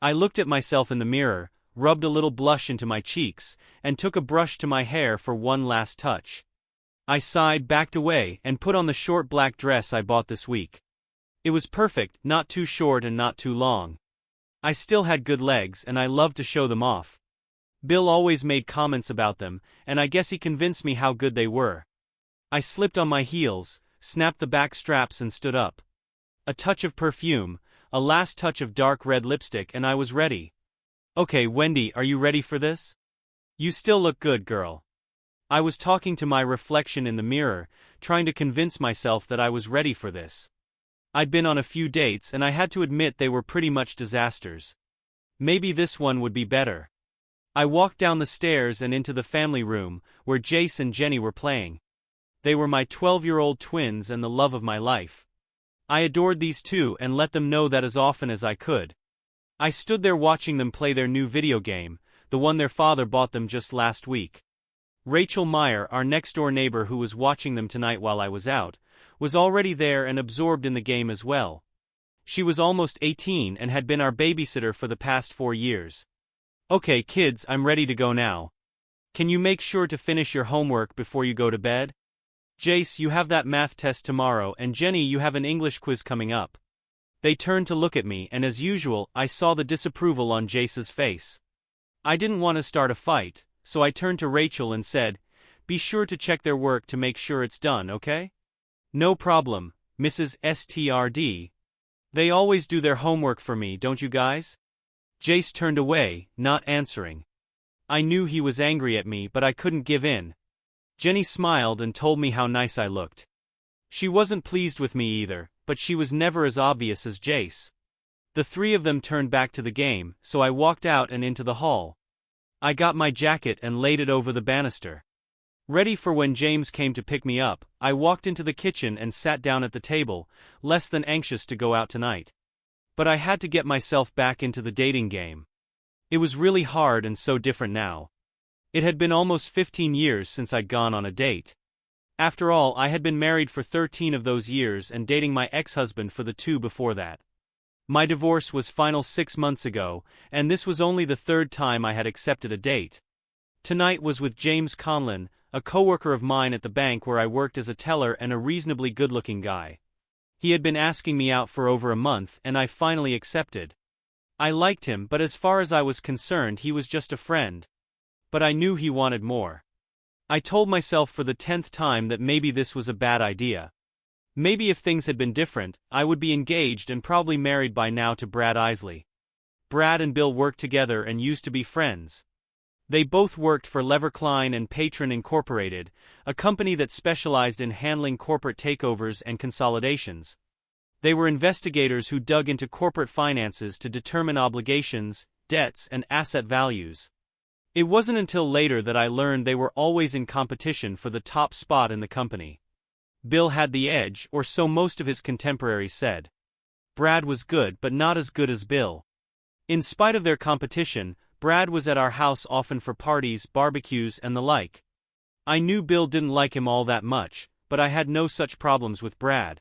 I looked at myself in the mirror, rubbed a little blush into my cheeks, and took a brush to my hair for one last touch. I sighed, backed away, and put on the short black dress I bought this week. It was perfect, not too short and not too long. I still had good legs and I loved to show them off. Bill always made comments about them, and I guess he convinced me how good they were. I slipped on my heels, snapped the back straps and stood up. A touch of perfume, a last touch of dark red lipstick and I was ready. Okay, Wendy, are you ready for this? You still look good, girl. I was talking to my reflection in the mirror, trying to convince myself that I was ready for this. I'd been on a few dates and I had to admit they were pretty much disasters. Maybe this one would be better. I walked down the stairs and into the family room, where Jace and Jenny were playing. They were my 12-year-old twins and the love of my life. I adored these two and let them know that as often as I could. I stood there watching them play their new video game, the one their father bought them just last week. Rachel Meyer, our next-door neighbor who was watching them tonight while I was out, was already there and absorbed in the game as well. She was almost 18 and had been our babysitter for the past 4 years. Okay, kids, I'm ready to go now. Can you make sure to finish your homework before you go to bed? Jace, you have that math test tomorrow, and Jenny, you have an English quiz coming up. They turned to look at me, and as usual, I saw the disapproval on Jace's face. I didn't want to start a fight, so I turned to Rachel and said, "Be sure to check their work to make sure it's done, okay?" "No problem, Mrs. STRD. They always do their homework for me, don't you guys?" Jace turned away, not answering. I knew he was angry at me, but I couldn't give in. Jenny smiled and told me how nice I looked. She wasn't pleased with me either, but she was never as obvious as Jace. The three of them turned back to the game, so I walked out and into the hall. I got my jacket and laid it over the banister. Ready for when James came to pick me up, I walked into the kitchen and sat down at the table, less than anxious to go out tonight. But I had to get myself back into the dating game. It was really hard and so different now. It had been almost 15 years since I'd gone on a date. After all, I had been married for 13 of those years and dating my ex-husband for the 2 before that. My divorce was final 6 months ago, and this was only the 3rd time I had accepted a date. Tonight was with James Conlon, a coworker of mine at the bank where I worked as a teller and a reasonably good-looking guy. He had been asking me out for over a month and I finally accepted. I liked him, but as far as I was concerned he was just a friend. But I knew he wanted more. I told myself for the 10th time that maybe this was a bad idea. Maybe if things had been different, I would be engaged and probably married by now to Brad Isley. Brad and Bill worked together and used to be friends. They both worked for Leverklein and Patron Incorporated, a company that specialized in handling corporate takeovers and consolidations. They were investigators who dug into corporate finances to determine obligations, debts, and asset values. It wasn't until later that I learned they were always in competition for the top spot in the company. Bill had the edge, or so most of his contemporaries said. Brad was good, but not as good as Bill. In spite of their competition, Brad was at our house often for parties, barbecues, and the like. I knew Bill didn't like him all that much, but I had no such problems with Brad.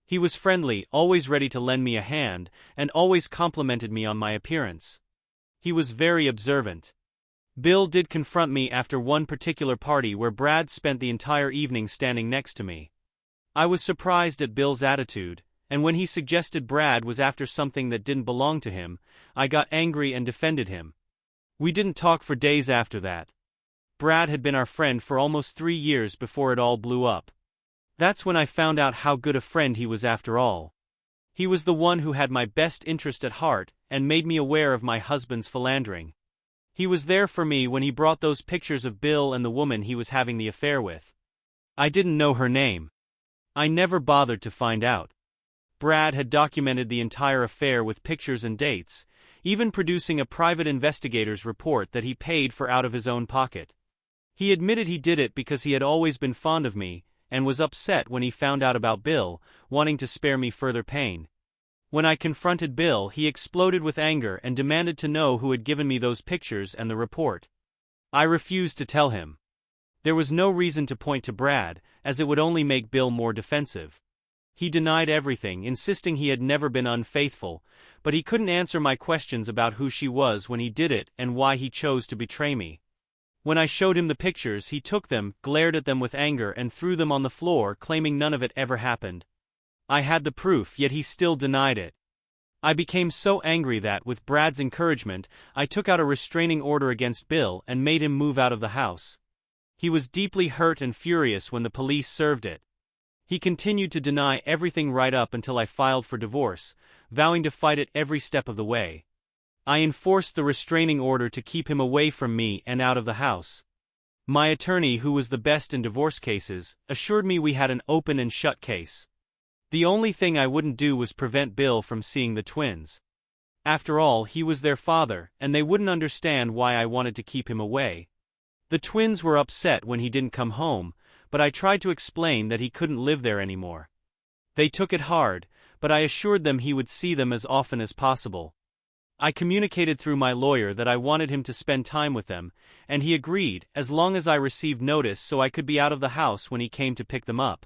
He was friendly, always ready to lend me a hand, and always complimented me on my appearance. He was very observant. Bill did confront me after one particular party where Brad spent the entire evening standing next to me. I was surprised at Bill's attitude, and when he suggested Brad was after something that didn't belong to him, I got angry and defended him. We didn't talk for days after that. Brad had been our friend for almost 3 years before it all blew up. That's when I found out how good a friend he was after all. He was the one who had my best interest at heart and made me aware of my husband's philandering. He was there for me when he brought those pictures of Bill and the woman he was having the affair with. I didn't know her name. I never bothered to find out. Brad had documented the entire affair with pictures and dates, even producing a private investigator's report that he paid for out of his own pocket. He admitted he did it because he had always been fond of me, and was upset when he found out about Bill, wanting to spare me further pain. When I confronted Bill, he exploded with anger and demanded to know who had given me those pictures and the report. I refused to tell him. There was no reason to point to Brad, as it would only make Bill more defensive. He denied everything, insisting he had never been unfaithful, but he couldn't answer my questions about who she was when he did it and why he chose to betray me. When I showed him the pictures, he took them, glared at them with anger, and threw them on the floor, claiming none of it ever happened. I had the proof, yet he still denied it. I became so angry that, with Brad's encouragement, I took out a restraining order against Bill and made him move out of the house. He was deeply hurt and furious when the police served it. He continued to deny everything right up until I filed for divorce, vowing to fight it every step of the way. I enforced the restraining order to keep him away from me and out of the house. My attorney, who was the best in divorce cases, assured me we had an open and shut case. The only thing I wouldn't do was prevent Bill from seeing the twins. After all, he was their father, and they wouldn't understand why I wanted to keep him away. The twins were upset when he didn't come home, but I tried to explain that he couldn't live there anymore. They took it hard, but I assured them he would see them as often as possible. I communicated through my lawyer that I wanted him to spend time with them, and he agreed, as long as I received notice so I could be out of the house when he came to pick them up.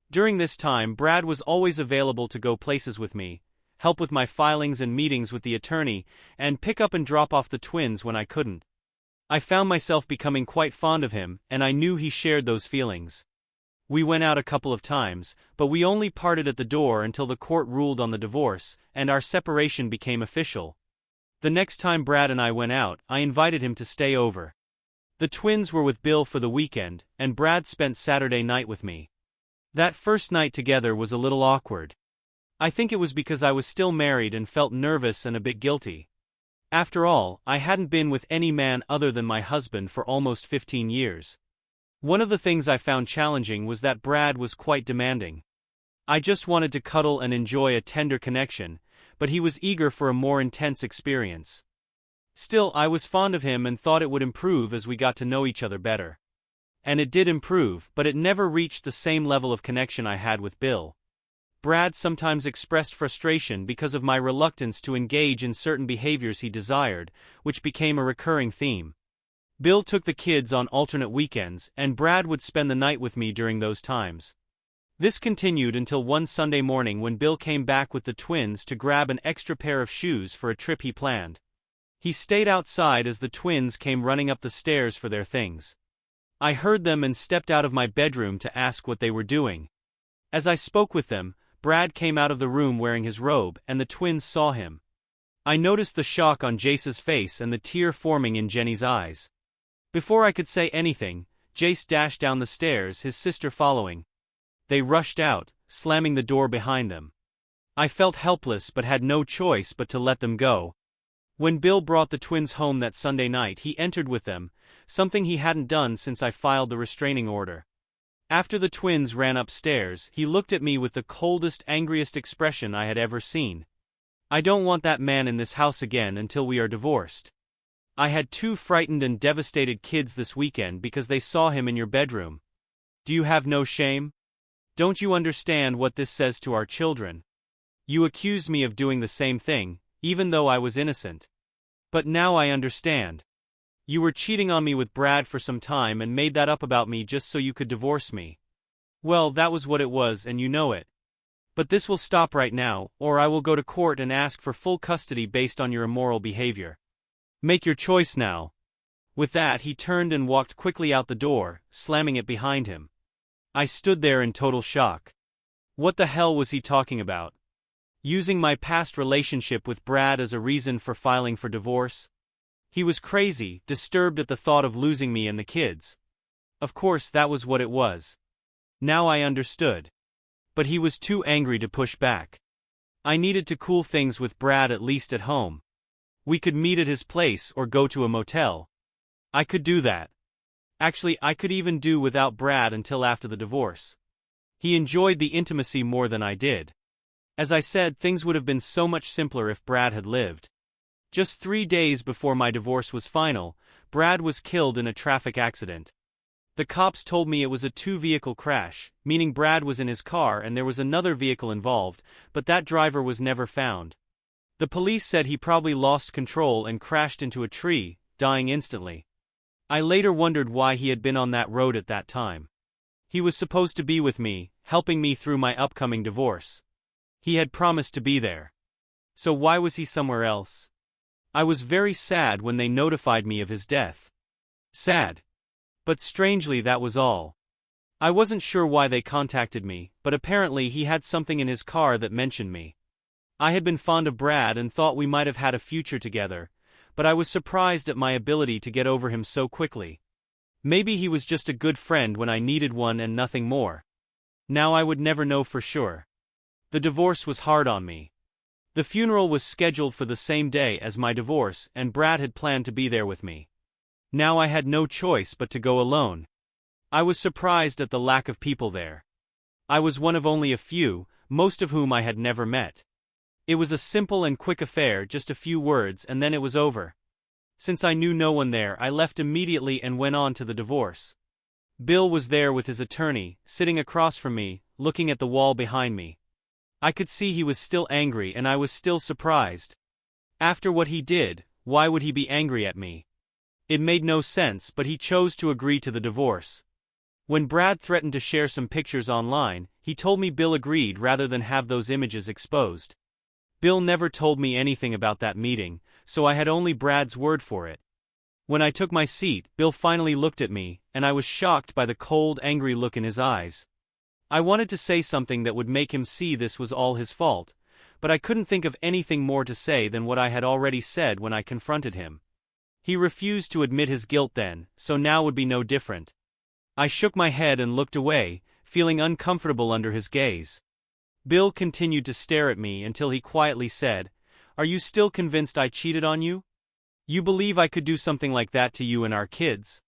During this time, Brad was always available to go places with me, help with my filings and meetings with the attorney, and pick up and drop off the twins when I couldn't. I found myself becoming quite fond of him, and I knew he shared those feelings. We went out a couple of times, but we only parted at the door until the court ruled on the divorce, and our separation became official. The next time Brad and I went out, I invited him to stay over. The twins were with Bill for the weekend, and Brad spent Saturday night with me. That first night together was a little awkward. I think it was because I was still married and felt nervous and a bit guilty. After all, I hadn't been with any man other than my husband for almost 15 years. One of the things I found challenging was that Brad was quite demanding. I just wanted to cuddle and enjoy a tender connection, but he was eager for a more intense experience. Still, I was fond of him and thought it would improve as we got to know each other better. And it did improve, but it never reached the same level of connection I had with Bill. Brad sometimes expressed frustration because of my reluctance to engage in certain behaviors he desired, which became a recurring theme. Bill took the kids on alternate weekends, and Brad would spend the night with me during those times. This continued until one Sunday morning when Bill came back with the twins to grab an extra pair of shoes for a trip he planned. He stayed outside as the twins came running up the stairs for their things. I heard them and stepped out of my bedroom to ask what they were doing. As I spoke with them, Brad came out of the room wearing his robe, and the twins saw him. I noticed the shock on Jace's face and the tear forming in Jenny's eyes. Before I could say anything, Jace dashed down the stairs, his sister following. They rushed out, slamming the door behind them. I felt helpless but had no choice but to let them go. When Bill brought the twins home that Sunday night, he entered with them, something he hadn't done since I filed the restraining order. After the twins ran upstairs, he looked at me with the coldest, angriest expression I had ever seen. "I don't want that man in this house again until we are divorced. I had 2 frightened and devastated kids this weekend because they saw him in your bedroom. Do you have no shame? Don't you understand what this says to our children? You accused me of doing the same thing, even though I was innocent. But now I understand. You were cheating on me with Brad for some time and made that up about me just so you could divorce me. Well, that was what it was, and you know it. But this will stop right now, or I will go to court and ask for full custody based on your immoral behavior. Make your choice now." With that, he turned and walked quickly out the door, slamming it behind him. I stood there in total shock. What the hell was he talking about? Using my past relationship with Brad as a reason for filing for divorce? He was crazy, disturbed at the thought of losing me and the kids. Of course, that was what it was. Now I understood. But he was too angry to push back. I needed to cool things with Brad, at least at home. We could meet at his place or go to a motel. I could do that. Actually, I could even do without Brad until after the divorce. He enjoyed the intimacy more than I did. As I said, things would have been so much simpler if Brad had lived. Just 3 days before my divorce was final, Brad was killed in a traffic accident. The cops told me it was a 2-vehicle crash, meaning Brad was in his car and there was another vehicle involved, but that driver was never found. The police said he probably lost control and crashed into a tree, dying instantly. I later wondered why he had been on that road at that time. He was supposed to be with me, helping me through my upcoming divorce. He had promised to be there. So why was he somewhere else? I was very sad when they notified me of his death. Sad. But strangely, that was all. I wasn't sure why they contacted me, but apparently he had something in his car that mentioned me. I had been fond of Brad and thought we might have had a future together, but I was surprised at my ability to get over him so quickly. Maybe he was just a good friend when I needed one and nothing more. Now I would never know for sure. The divorce was hard on me. The funeral was scheduled for the same day as my divorce, and Brad had planned to be there with me. Now I had no choice but to go alone. I was surprised at the lack of people there. I was one of only a few, most of whom I had never met. It was a simple and quick affair, just a few words and then it was over. Since I knew no one there, I left immediately and went on to the divorce. Bill was there with his attorney, sitting across from me, looking at the wall behind me. I could see he was still angry and I was still surprised. After what he did, why would he be angry at me? It made no sense, but he chose to agree to the divorce. When Brad threatened to share some pictures online, he told me Bill agreed rather than have those images exposed. Bill never told me anything about that meeting, so I had only Brad's word for it. When I took my seat, Bill finally looked at me, and I was shocked by the cold, angry look in his eyes. I wanted to say something that would make him see this was all his fault, but I couldn't think of anything more to say than what I had already said when I confronted him. He refused to admit his guilt then, so now would be no different. I shook my head and looked away, feeling uncomfortable under his gaze. Bill continued to stare at me until he quietly said, "Are you still convinced I cheated on you? You believe I could do something like that to you and our kids?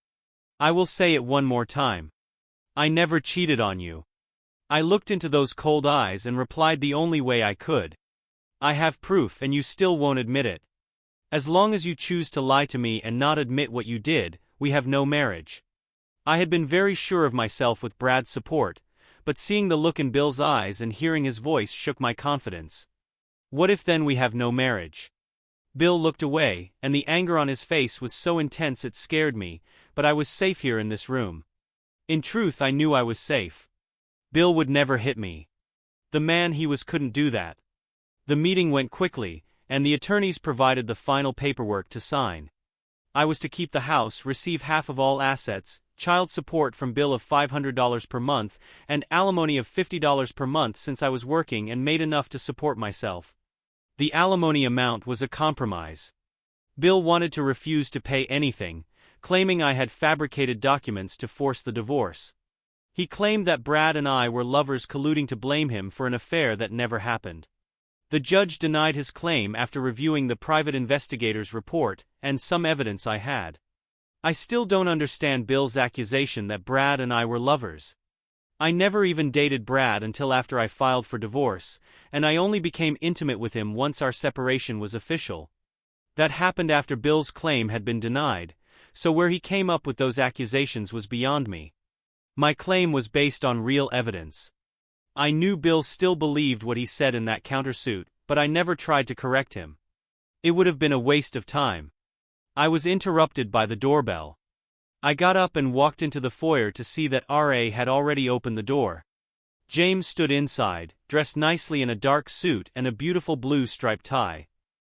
I will say it one more time. I never cheated on you." I looked into those cold eyes and replied the only way I could. "I have proof and you still won't admit it. As long as you choose to lie to me and not admit what you did, we have no marriage." I had been very sure of myself with Brad's support, but seeing the look in Bill's eyes and hearing his voice shook my confidence. What if then we have no marriage? Bill looked away, and the anger on his face was so intense it scared me, but I was safe here in this room. In truth, I knew I was safe. Bill would never hit me. The man he was couldn't do that. The meeting went quickly, and the attorneys provided the final paperwork to sign. I was to keep the house, receive half of all assets, child support from Bill of $500 per month, and alimony of $50 per month since I was working and made enough to support myself. The alimony amount was a compromise. Bill wanted to refuse to pay anything, claiming I had fabricated documents to force the divorce. He claimed that Brad and I were lovers colluding to blame him for an affair that never happened. The judge denied his claim after reviewing the private investigator's report and some evidence I had. I still don't understand Bill's accusation that Brad and I were lovers. I never even dated Brad until after I filed for divorce, and I only became intimate with him once our separation was official. That happened after Bill's claim had been denied, so where he came up with those accusations was beyond me. My claim was based on real evidence. I knew Bill still believed what he said in that countersuit, but I never tried to correct him. It would have been a waste of time. I was interrupted by the doorbell. I got up and walked into the foyer to see that R.A. had already opened the door. James stood inside, dressed nicely in a dark suit and a beautiful blue striped tie.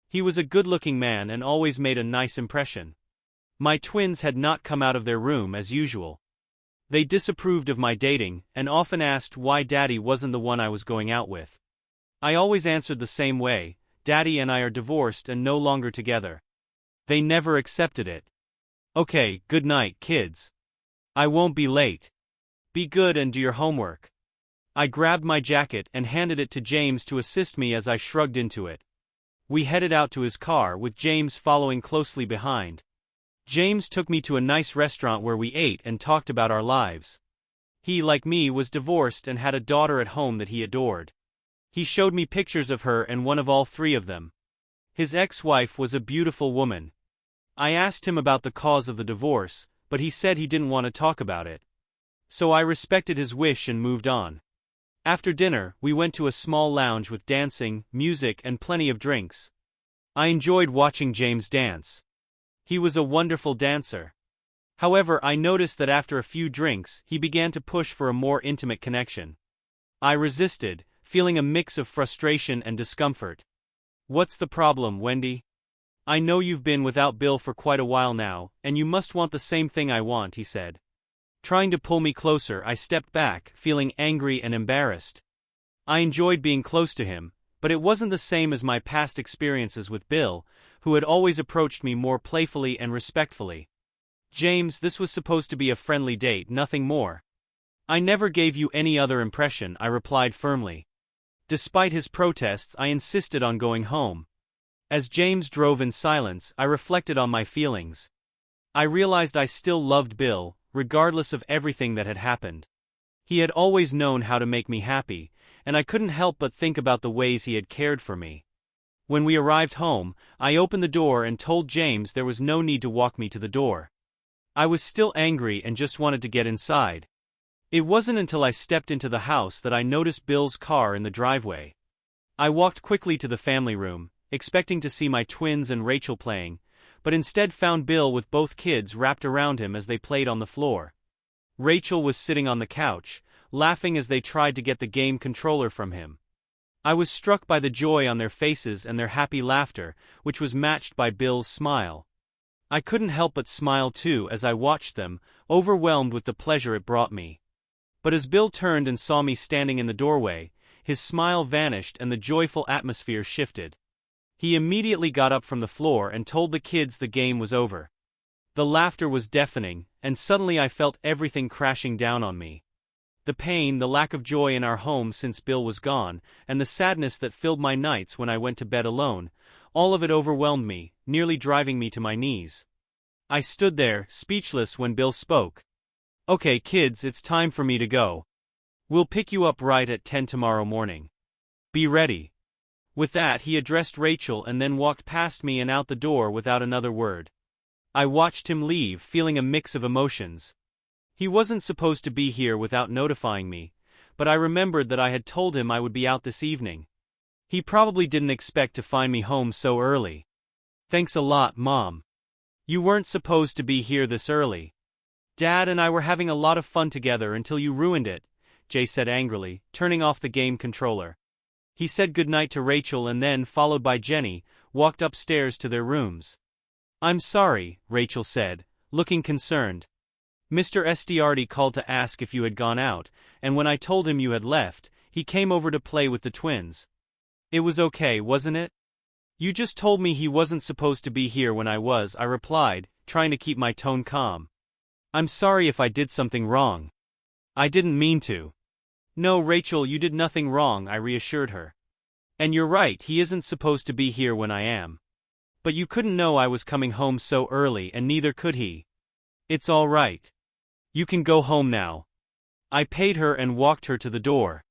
He was a good-looking man and always made a nice impression. My twins had not come out of their room as usual. They disapproved of my dating and often asked why Daddy wasn't the one I was going out with. I always answered the same way, Daddy and I are divorced and no longer together. They never accepted it. Okay, good night, kids. I won't be late. Be good and do your homework. I grabbed my jacket and handed it to James to assist me as I shrugged into it. We headed out to his car with James following closely behind. James took me to a nice restaurant where we ate and talked about our lives. He, like me, was divorced and had a daughter at home that he adored. He showed me pictures of her and one of all three of them. His ex-wife was a beautiful woman. I asked him about the cause of the divorce, but he said he didn't want to talk about it. So I respected his wish and moved on. After dinner, we went to a small lounge with dancing, music, and plenty of drinks. I enjoyed watching James dance. He was a wonderful dancer. However, I noticed that after a few drinks, he began to push for a more intimate connection. I resisted, feeling a mix of frustration and discomfort. What's the problem, Wendy? I know you've been without Bill for quite a while now, and you must want the same thing I want, he said. Trying to pull me closer, I stepped back, feeling angry and embarrassed. I enjoyed being close to him, but it wasn't the same as my past experiences with Bill, who had always approached me more playfully and respectfully. James, this was supposed to be a friendly date, nothing more. I never gave you any other impression, I replied firmly. Despite his protests, I insisted on going home. As James drove in silence, I reflected on my feelings. I realized I still loved Bill, regardless of everything that had happened. He had always known how to make me happy, and I couldn't help but think about the ways he had cared for me. When we arrived home, I opened the door and told James there was no need to walk me to the door. I was still angry and just wanted to get inside. It wasn't until I stepped into the house that I noticed Bill's car in the driveway. I walked quickly to the family room, expecting to see my twins and Rachel playing, but instead found Bill with both kids wrapped around him as they played on the floor. Rachel was sitting on the couch, laughing as they tried to get the game controller from him. I was struck by the joy on their faces and their happy laughter, which was matched by Bill's smile. I couldn't help but smile too as I watched them, overwhelmed with the pleasure it brought me. But as Bill turned and saw me standing in the doorway, his smile vanished and the joyful atmosphere shifted. He immediately got up from the floor and told the kids the game was over. The laughter was deafening, and suddenly I felt everything crashing down on me. The pain, the lack of joy in our home since Bill was gone, and the sadness that filled my nights when I went to bed alone, all of it overwhelmed me, nearly driving me to my knees. I stood there, speechless when Bill spoke. Okay, kids, it's time for me to go. We'll pick you up right at 10 tomorrow morning. Be ready. With that, he addressed Rachel and then walked past me and out the door without another word. I watched him leave, feeling a mix of emotions. He wasn't supposed to be here without notifying me, but I remembered that I had told him I would be out this evening. He probably didn't expect to find me home so early. Thanks a lot, Mom. You weren't supposed to be here this early. Dad and I were having a lot of fun together until you ruined it, Jay said angrily, turning off the game controller. He said goodnight to Rachel and then, followed by Jenny, walked upstairs to their rooms. I'm sorry, Rachel said, looking concerned. Mr. Stiardi called to ask if you had gone out, and when I told him you had left, he came over to play with the twins. It was okay, wasn't it? You just told me he wasn't supposed to be here when I replied, trying to keep my tone calm. I'm sorry if I did something wrong. I didn't mean to. No, Rachel, you did nothing wrong, I reassured her. And you're right, he isn't supposed to be here when I am. But you couldn't know I was coming home so early and neither could he. It's all right. You can go home now. I paid her and walked her to the door.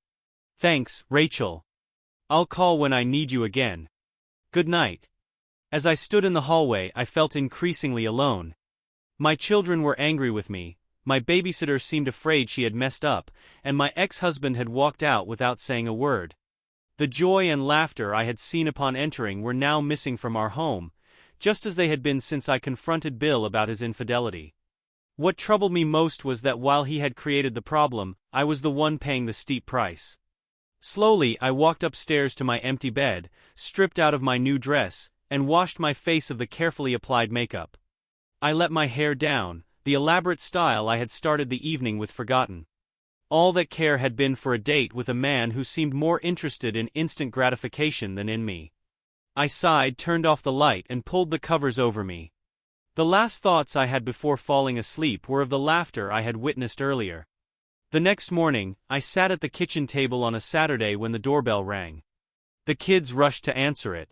Thanks, Rachel. I'll call when I need you again. Good night. As I stood in the hallway, I felt increasingly alone. My children were angry with me, my babysitter seemed afraid she had messed up, and my ex-husband had walked out without saying a word. The joy and laughter I had seen upon entering were now missing from our home, just as they had been since I confronted Bill about his infidelity. What troubled me most was that while he had created the problem, I was the one paying the steep price. Slowly, I walked upstairs to my empty bed, stripped out of my new dress, and washed my face of the carefully applied makeup. I let my hair down, the elaborate style I had started the evening with forgotten. All that care had been for a date with a man who seemed more interested in instant gratification than in me. I sighed, turned off the light, and pulled the covers over me. The last thoughts I had before falling asleep were of the laughter I had witnessed earlier. The next morning, I sat at the kitchen table on a Saturday when the doorbell rang. The kids rushed to answer it.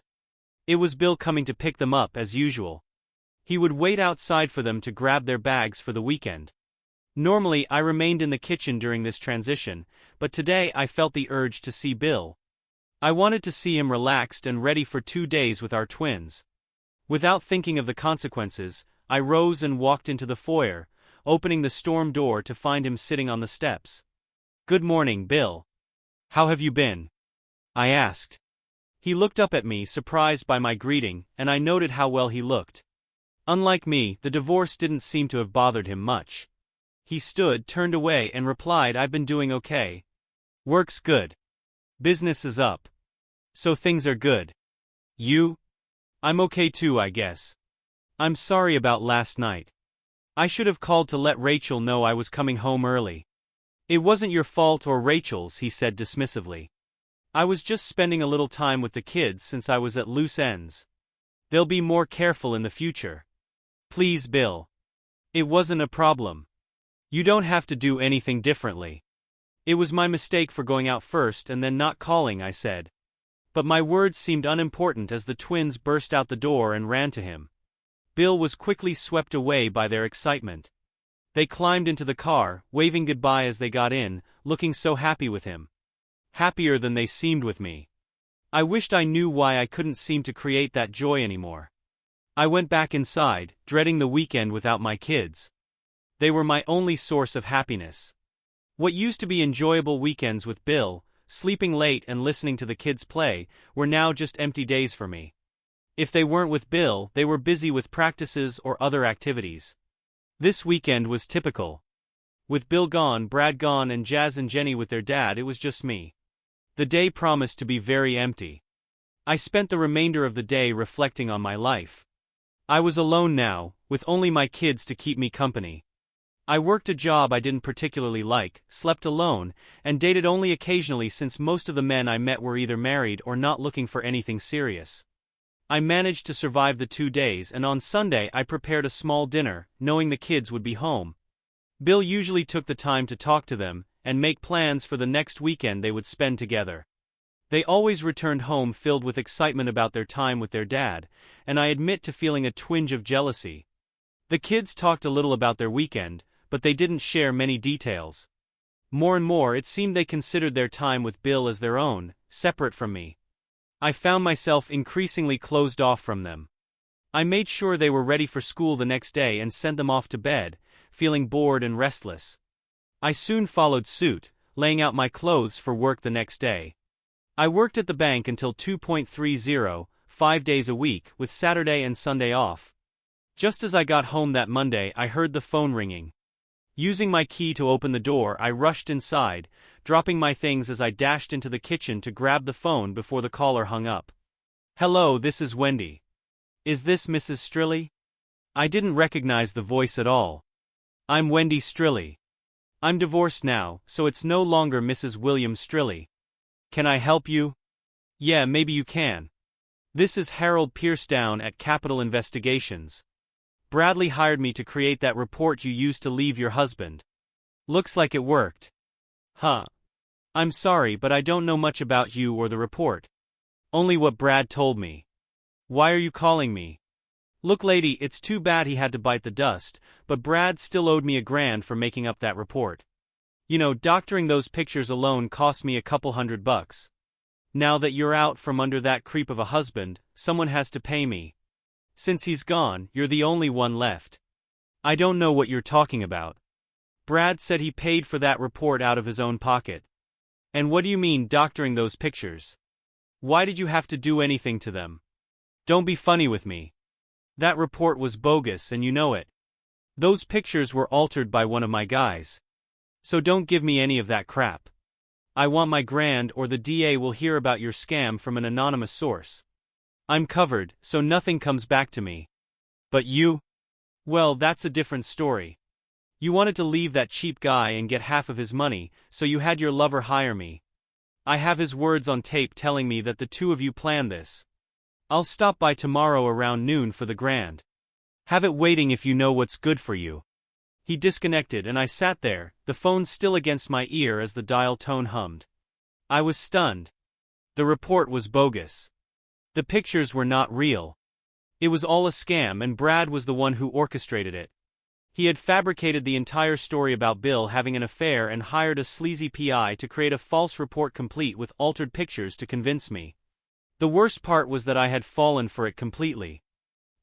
It was Bill coming to pick them up as usual. He would wait outside for them to grab their bags for the weekend. Normally, I remained in the kitchen during this transition, but today I felt the urge to see Bill. I wanted to see him relaxed and ready for 2 days with our twins. Without thinking of the consequences, I rose and walked into the foyer, opening the storm door to find him sitting on the steps. Good morning, Bill. How have you been? I asked. He looked up at me, surprised by my greeting, and I noted how well he looked. Unlike me, the divorce didn't seem to have bothered him much. He stood, turned away, and replied, I've been doing okay. Work's good. Business is up. So things are good. You? I'm okay too, I guess. I'm sorry about last night. I should have called to let Rachel know I was coming home early. It wasn't your fault or Rachel's, he said dismissively. I was just spending a little time with the kids since I was at loose ends. They'll be more careful in the future. Please, Bill. It wasn't a problem. You don't have to do anything differently. It was my mistake for going out first and then not calling, I said. But my words seemed unimportant as the twins burst out the door and ran to him. Bill was quickly swept away by their excitement. They climbed into the car, waving goodbye as they got in, looking so happy with him. Happier than they seemed with me. I wished I knew why I couldn't seem to create that joy anymore. I went back inside, dreading the weekend without my kids. They were my only source of happiness. What used to be enjoyable weekends with Bill, sleeping late and listening to the kids play, were now just empty days for me. If they weren't with Bill, they were busy with practices or other activities. This weekend was typical. With Bill gone, Brad gone, and Jazz and Jenny with their dad, it was just me. The day promised to be very empty. I spent the remainder of the day reflecting on my life. I was alone now, with only my kids to keep me company. I worked a job I didn't particularly like, slept alone, and dated only occasionally since most of the men I met were either married or not looking for anything serious. I managed to survive the 2 days, and on Sunday I prepared a small dinner, knowing the kids would be home. Bill usually took the time to talk to them and make plans for the next weekend they would spend together. They always returned home filled with excitement about their time with their dad, and I admit to feeling a twinge of jealousy. The kids talked a little about their weekend, but they didn't share many details. More and more it seemed they considered their time with Bill as their own, separate from me. I found myself increasingly closed off from them. I made sure they were ready for school the next day and sent them off to bed, feeling bored and restless. I soon followed suit, laying out my clothes for work the next day. I worked at the bank until 2:30, 5 days a week, with Saturday and Sunday off. Just as I got home that Monday, I heard the phone ringing. Using my key to open the door, I rushed inside, dropping my things as I dashed into the kitchen to grab the phone before the caller hung up. "Hello, this is Wendy. Is this Mrs. Strilly?" I didn't recognize the voice at all. "I'm Wendy Strilly. I'm divorced now, so it's no longer Mrs. William Strilly. Can I help you?" "Yeah, maybe you can. This is Harold Piercedown at Capital Investigations. Bradley hired me to create that report you used to leave your husband. Looks like it worked." "Huh. I'm sorry, but I don't know much about you or the report. Only what Brad told me. Why are you calling me?" "Look, lady, it's too bad he had to bite the dust, but Brad still owed me $1,000 for making up that report. You know, doctoring those pictures alone cost me a couple $100. Now that you're out from under that creep of a husband, someone has to pay me. Since he's gone, you're the only one left." "I don't know what you're talking about. Brad said he paid for that report out of his own pocket." "And what do you mean doctoring those pictures? Why did you have to do anything to them? Don't be funny with me. That report was bogus and you know it. Those pictures were altered by one of my guys. So don't give me any of that crap. I want my grand or the DA will hear about your scam from an anonymous source. I'm covered, so nothing comes back to me. But you? Well, that's a different story. You wanted to leave that cheap guy and get half of his money, so you had your lover hire me. I have his words on tape telling me that the two of you planned this. I'll stop by tomorrow around noon for the grand. Have it waiting if you know what's good for you." He disconnected and I sat there, the phone still against my ear as the dial tone hummed. I was stunned. The report was bogus. The pictures were not real. It was all a scam and Brad was the one who orchestrated it. He had fabricated the entire story about Bill having an affair and hired a sleazy PI to create a false report complete with altered pictures to convince me. The worst part was that I had fallen for it completely.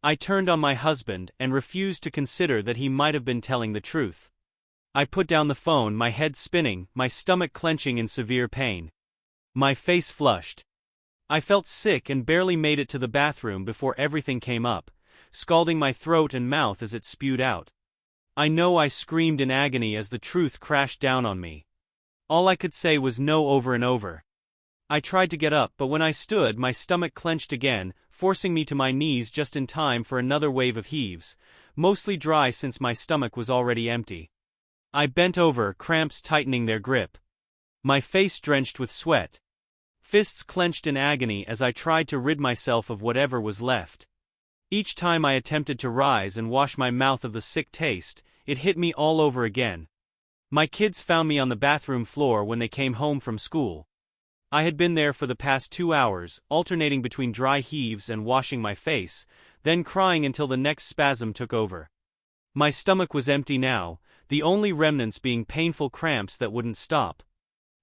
I turned on my husband and refused to consider that he might have been telling the truth. I put down the phone, my head spinning, my stomach clenching in severe pain. My face flushed. I felt sick and barely made it to the bathroom before everything came up, scalding my throat and mouth as it spewed out. I know I screamed in agony as the truth crashed down on me. All I could say was no over and over. I tried to get up, but when I stood, my stomach clenched again, forcing me to my knees just in time for another wave of heaves, mostly dry since my stomach was already empty. I bent over, cramps tightening their grip. My face drenched with sweat. Fists clenched in agony as I tried to rid myself of whatever was left. Each time I attempted to rise and wash my mouth of the sick taste, it hit me all over again. My kids found me on the bathroom floor when they came home from school. I had been there for the past 2 hours, alternating between dry heaves and washing my face, then crying until the next spasm took over. My stomach was empty now, the only remnants being painful cramps that wouldn't stop.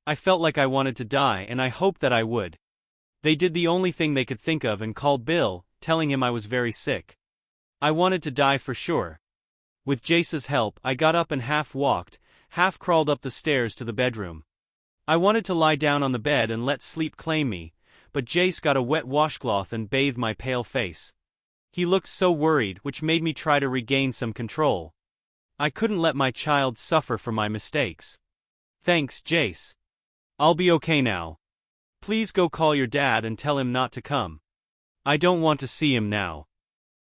I felt like I wanted to die, and I hoped that I would. They did the only thing they could think of and called Bill, telling him I was very sick. I wanted to die for sure. With Jace's help, I got up and half walked, half crawled up the stairs to the bedroom. I wanted to lie down on the bed and let sleep claim me, but Jace got a wet washcloth and bathed my pale face. He looked so worried, which made me try to regain some control. I couldn't let my child suffer for my mistakes. Thanks, Jace. I'll be okay now. Please go call your dad and tell him not to come. I don't want to see him now.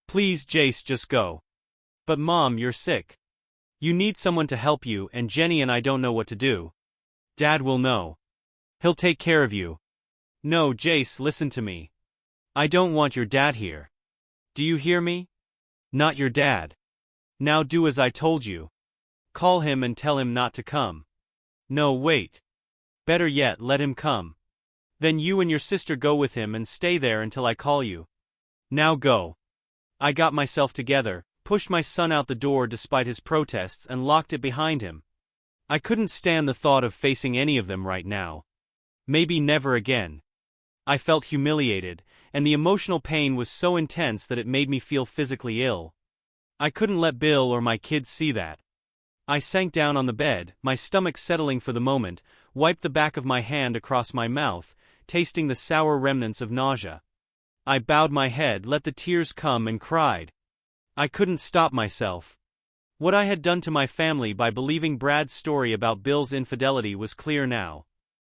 Please, Jace, just go. But Mom, you're sick. You need someone to help you, and Jenny and I don't know what to do. Dad will know. He'll take care of you. No, Jace, listen to me. I don't want your dad here. Do you hear me? Not your dad. Now do as I told you. Call him and tell him not to come. No, wait. Better yet, let him come. Then you and your sister go with him and stay there until I call you. Now go. I got myself together, pushed my son out the door despite his protests, and locked it behind him. I couldn't stand the thought of facing any of them right now. Maybe never again. I felt humiliated, and the emotional pain was so intense that it made me feel physically ill. I couldn't let Bill or my kids see that. I sank down on the bed, my stomach settling for the moment, wiped the back of my hand across my mouth, tasting the sour remnants of nausea. I bowed my head, let the tears come, and cried. I couldn't stop myself. What I had done to my family by believing Brad's story about Bill's infidelity was clear now.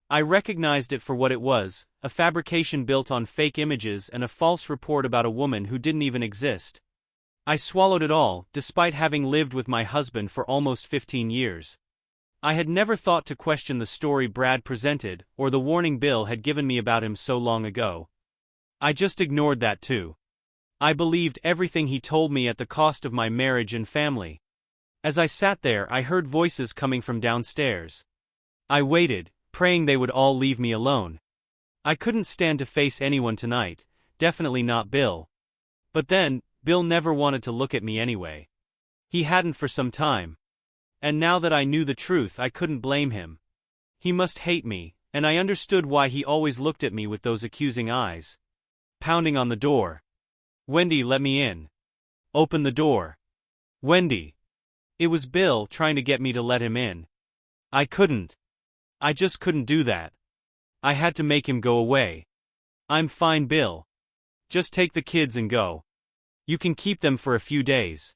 I recognized it for what it was, a fabrication built on fake images and a false report about a woman who didn't even exist. I swallowed it all, despite having lived with my husband for almost 15 years. I had never thought to question the story Brad presented, or the warning Bill had given me about him so long ago. I just ignored that too. I believed everything he told me at the cost of my marriage and family. As I sat there, I heard voices coming from downstairs. I waited, praying they would all leave me alone. I couldn't stand to face anyone tonight, definitely not Bill. But then, Bill never wanted to look at me anyway. He hadn't for some time. And now that I knew the truth, I couldn't blame him. He must hate me, and I understood why he always looked at me with those accusing eyes. Pounding on the door. Wendy, let me in. Open the door. Wendy. It was Bill trying to get me to let him in. I couldn't. I just couldn't do that. I had to make him go away. I'm fine, Bill. Just take the kids and go. You can keep them for a few days.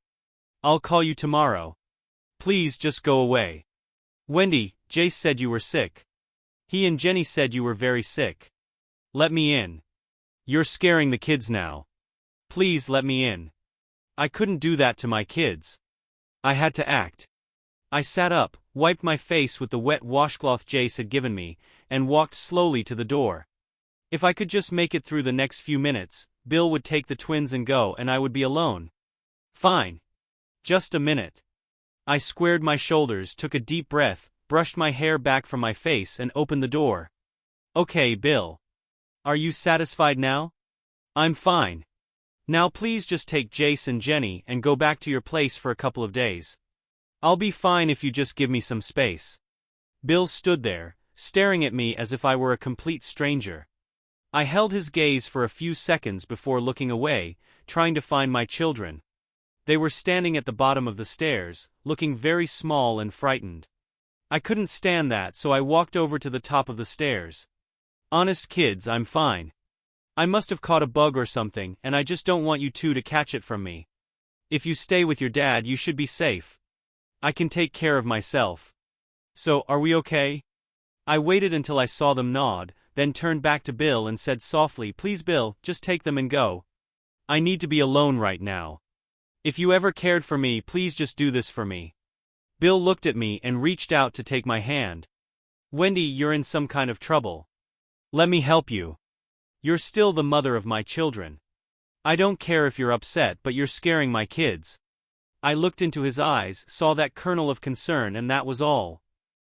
I'll call you tomorrow. Please just go away. Wendy, Jace said you were sick. He and Jenny said you were very sick. Let me in. You're scaring the kids now. Please let me in. I couldn't do that to my kids. I had to act. I sat up, wiped my face with the wet washcloth Jace had given me, and walked slowly to the door. If I could just make it through the next few minutes, Bill would take the twins and go, and I would be alone. Fine. Just a minute. I squared my shoulders, took a deep breath, brushed my hair back from my face, and opened the door. Okay, Bill. Are you satisfied now? I'm fine. Now please just take Jace and Jenny and go back to your place for a couple of days. I'll be fine if you just give me some space. Bill stood there, staring at me as if I were a complete stranger. I held his gaze for a few seconds before looking away, trying to find my children. They were standing at the bottom of the stairs, looking very small and frightened. I couldn't stand that, so I walked over to the top of the stairs. Honest kids, I'm fine. I must have caught a bug or something, and I just don't want you two to catch it from me. If you stay with your dad, you should be safe. I can take care of myself. So, are we okay? I waited until I saw them nod, then turned back to Bill and said softly, "Please Bill, just take them and go. I need to be alone right now. If you ever cared for me, please just do this for me." Bill looked at me and reached out to take my hand. "Wendy, you're in some kind of trouble. Let me help you. You're still the mother of my children. I don't care if you're upset, but you're scaring my kids." I looked into his eyes, saw that kernel of concern, and that was all.